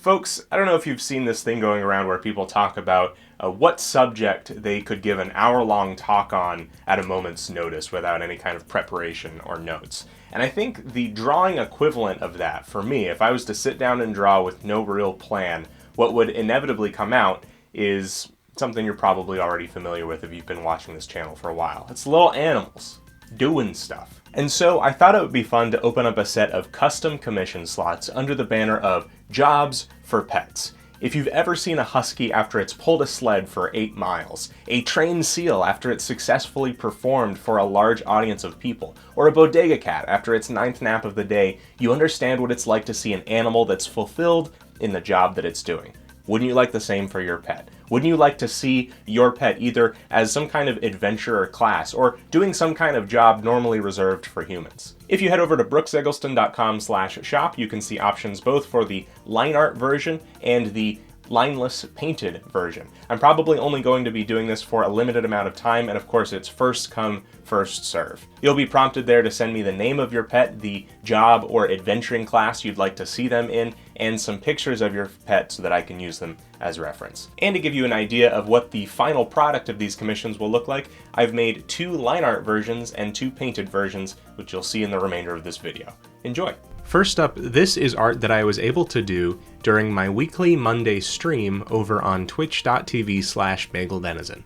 Folks, I don't know if you've seen this thing going around where people talk about what subject they could give an hour-long talk on at a moment's notice without any kind of preparation or notes. And I think the drawing equivalent of that, for me, if I was to sit down and draw with no real plan, what would inevitably come out is something you're probably already familiar with if you've been watching this channel for a while. It's little animals doing stuff. And so I thought it would be fun to open up a set of custom commission slots under the banner of Jobs for Pets. If you've ever seen a husky after it's pulled a sled for 8 miles, a trained seal after it's successfully performed for a large audience of people, or a bodega cat after its 9th nap of the day, you understand what it's like to see an animal that's fulfilled in the job that it's doing. Wouldn't you like the same for your pet? Wouldn't you like to see your pet either as some kind of adventure or class, or doing some kind of job normally reserved for humans? If you head over to brookeseggleston.com/shop, you can see options both for the line art version and the lineless painted version. I'm probably only going to be doing this for a limited amount of time, and of course it's first come, first serve. You'll be prompted there to send me the name of your pet, the job or adventuring class you'd like to see them in, and some pictures of your pet so that I can use them as reference. And to give you an idea of what the final product of these commissions will look like, I've made 2 line art versions and 2 painted versions, which you'll see in the remainder of this video. Enjoy! First up, this is art that I was able to do during my weekly Monday stream over on twitch.tv/bageldenizen.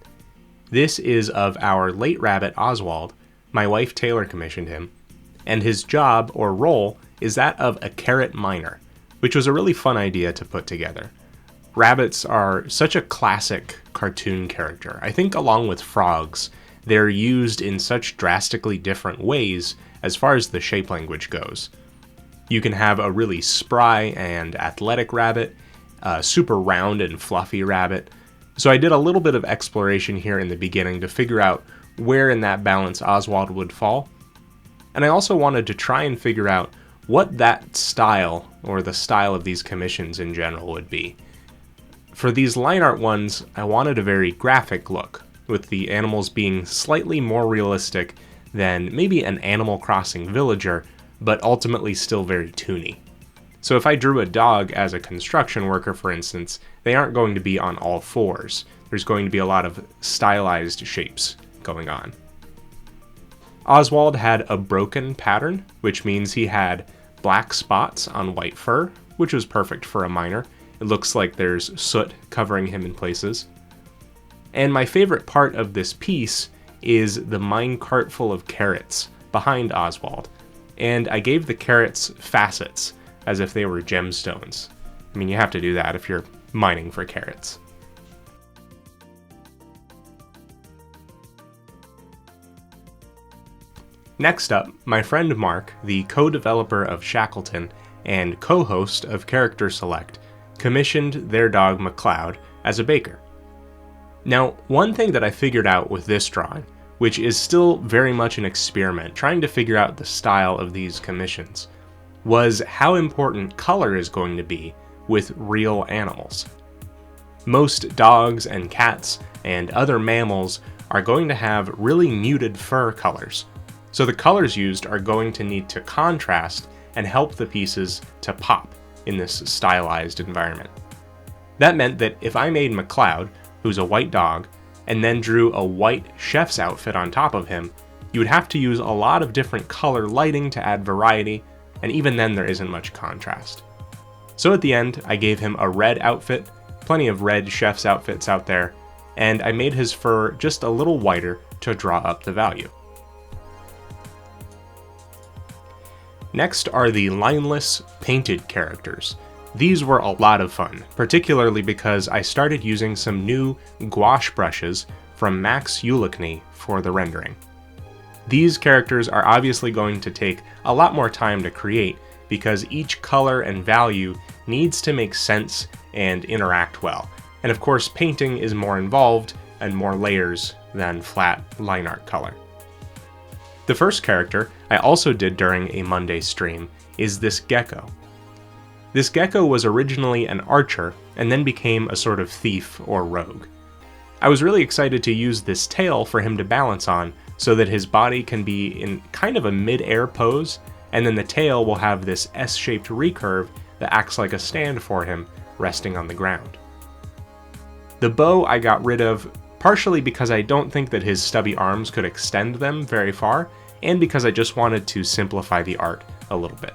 This is of our late rabbit Oswald. My wife Taylor commissioned him, and his job or role is that of a carrot miner, which was a really fun idea to put together. Rabbits are such a classic cartoon character. I think along with frogs, they're used in such drastically different ways as far as the shape language goes. You can have a really spry and athletic rabbit, a super round and fluffy rabbit. So I did a little bit of exploration here in the beginning to figure out where in that balance Oswald would fall. And I also wanted to try and figure out what that style, or the style of these commissions in general, would be. For these line art ones, I wanted a very graphic look, with the animals being slightly more realistic than maybe an Animal Crossing villager, but ultimately still very toony. So if I drew a dog as a construction worker, for instance, they aren't going to be on all fours. There's going to be a lot of stylized shapes going on. Oswald had a broken pattern, which means he had black spots on white fur, which was perfect for a miner. It looks like there's soot covering him in places. And my favorite part of this piece is the mine cart full of carrots behind Oswald. And I gave the carrots facets, as if they were gemstones. I mean, you have to do that if you're mining for carrots. Next up, my friend Mark, the co-developer of Shackleton and co-host of Character Select, commissioned their dog MacLeod as a baker. Now, one thing that I figured out with this drawing, which is still very much an experiment, trying to figure out the style of these commissions, was how important color is going to be with real animals. Most dogs and cats and other mammals are going to have really muted fur colors, so the colors used are going to need to contrast and help the pieces to pop in this stylized environment. That meant that if I made MacLeod, who's a white dog, and then drew a white chef's outfit on top of him, you would have to use a lot of different color lighting to add variety, and even then there isn't much contrast. So at the end, I gave him a red outfit, plenty of red chef's outfits out there, and I made his fur just a little whiter to draw up the value. Next are the lineless painted characters. These were a lot of fun, particularly because I started using some new gouache brushes from Max Ulichney for the rendering. These characters are obviously going to take a lot more time to create because each color and value needs to make sense and interact well. And of course, painting is more involved and more layers than flat line art color. The first character I also did during a Monday stream is this gecko. This gecko was originally an archer and then became a sort of thief or rogue. I was really excited to use this tail for him to balance on so that his body can be in kind of a mid-air pose, and then the tail will have this S-shaped recurve that acts like a stand for him resting on the ground. The bow I got rid of partially because I don't think that his stubby arms could extend them very far, and because I just wanted to simplify the art a little bit.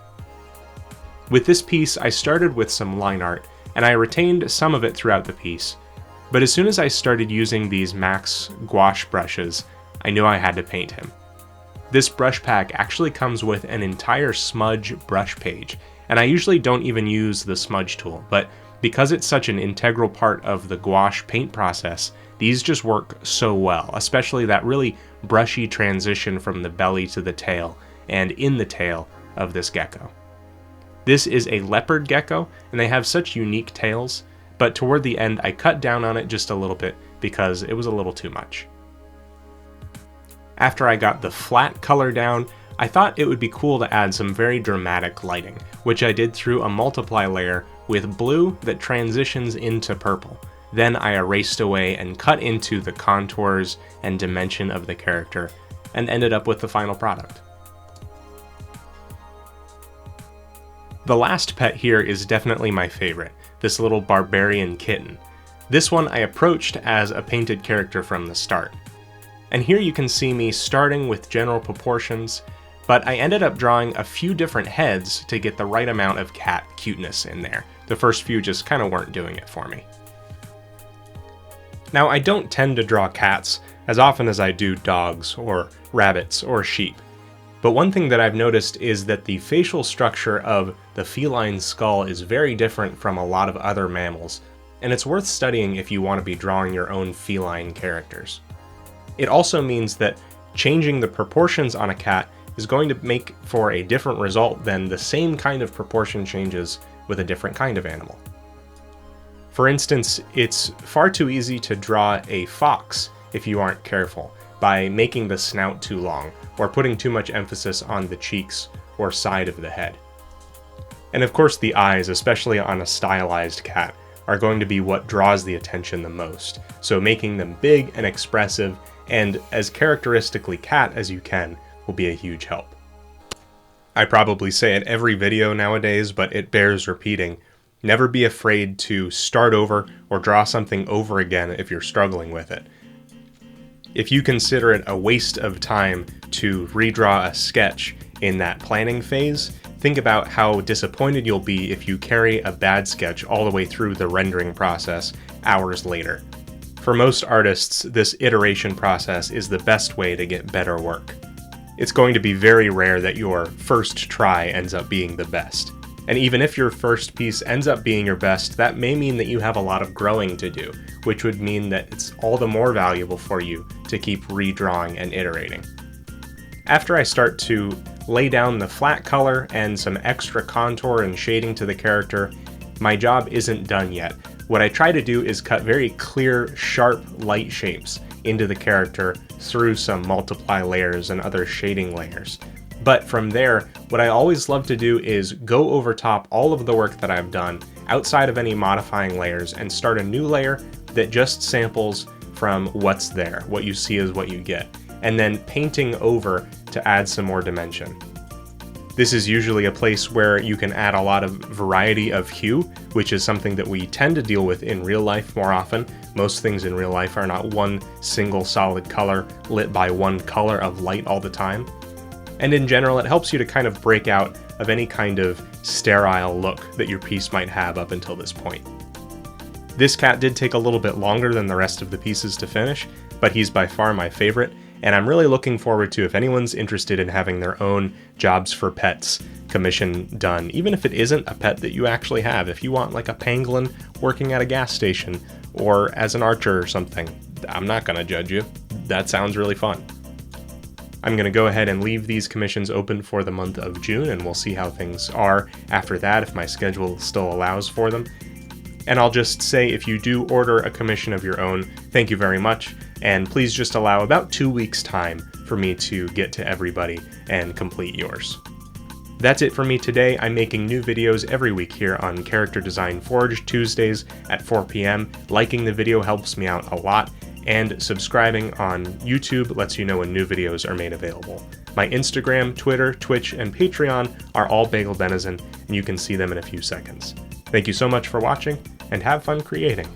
With this piece, I started with some line art, and I retained some of it throughout the piece, but as soon as I started using these Max Gouache brushes, I knew I had to paint him. This brush pack actually comes with an entire smudge brush page, and I usually don't even use the smudge tool, but because it's such an integral part of the gouache paint process, these just work so well, especially that really brushy transition from the belly to the tail and in the tail of this gecko. This is a leopard gecko, and they have such unique tails, but toward the end I cut down on it just a little bit because it was a little too much. After I got the flat color down, I thought it would be cool to add some very dramatic lighting, which I did through a multiply layer with blue that transitions into purple. Then I erased away and cut into the contours and dimension of the character, and ended up with the final product. The last pet here is definitely my favorite, this little Barbarian Kitten. This one I approached as a painted character from the start. And here you can see me starting with general proportions, but I ended up drawing a few different heads to get the right amount of cat cuteness in there. The first few just kind of weren't doing it for me. Now, I don't tend to draw cats as often as I do dogs or rabbits or sheep, but one thing that I've noticed is that the facial structure of the feline skull is very different from a lot of other mammals, and it's worth studying if you want to be drawing your own feline characters. It also means that changing the proportions on a cat is going to make for a different result than the same kind of proportion changes with a different kind of animal. For instance, it's far too easy to draw a fox if you aren't careful, by making the snout too long, or putting too much emphasis on the cheeks or side of the head. And of course the eyes, especially on a stylized cat, are going to be what draws the attention the most, so making them big and expressive and as characteristically cat as you can will be a huge help. I probably say it every video nowadays, but it bears repeating. Never be afraid to start over or draw something over again if you're struggling with it. If you consider it a waste of time to redraw a sketch in that planning phase, think about how disappointed you'll be if you carry a bad sketch all the way through the rendering process hours later. For most artists, this iteration process is the best way to get better work. It's going to be very rare that your first try ends up being the best. And even if your first piece ends up being your best, that may mean that you have a lot of growing to do, which would mean that it's all the more valuable for you to keep redrawing and iterating. After I start to lay down the flat color and some extra contour and shading to the character, my job isn't done yet. What I try to do is cut very clear, sharp light shapes into the character through some multiply layers and other shading layers. But from there, what I always love to do is go over top all of the work that I've done outside of any modifying layers and start a new layer that just samples from what's there. What you see is what you get. And then painting over to add some more dimension. This is usually a place where you can add a lot of variety of hue, which is something that we tend to deal with in real life more often. Most things in real life are not one single solid color lit by one color of light all the time. And in general, it helps you to kind of break out of any kind of sterile look that your piece might have up until this point. This cat did take a little bit longer than the rest of the pieces to finish, but he's by far my favorite, and I'm really looking forward to if anyone's interested in having their own Jobs for Pets commission done, even if it isn't a pet that you actually have. If you want like a pangolin working at a gas station or as an archer or something, I'm not going to judge you. That sounds really fun. I'm going to go ahead and leave these commissions open for the month of June, and we'll see how things are after that, if my schedule still allows for them. And I'll just say, if you do order a commission of your own, thank you very much, and please just allow about 2 weeks' time for me to get to everybody and complete yours. That's it for me today. I'm making new videos every week here on Character Design Forge, Tuesdays at 4 p.m. Liking the video helps me out a lot, and subscribing on YouTube lets you know when new videos are made available. My Instagram, Twitter, Twitch, and Patreon are all Bagel Denizen, and you can see them in a few seconds. Thank you so much for watching, and have fun creating.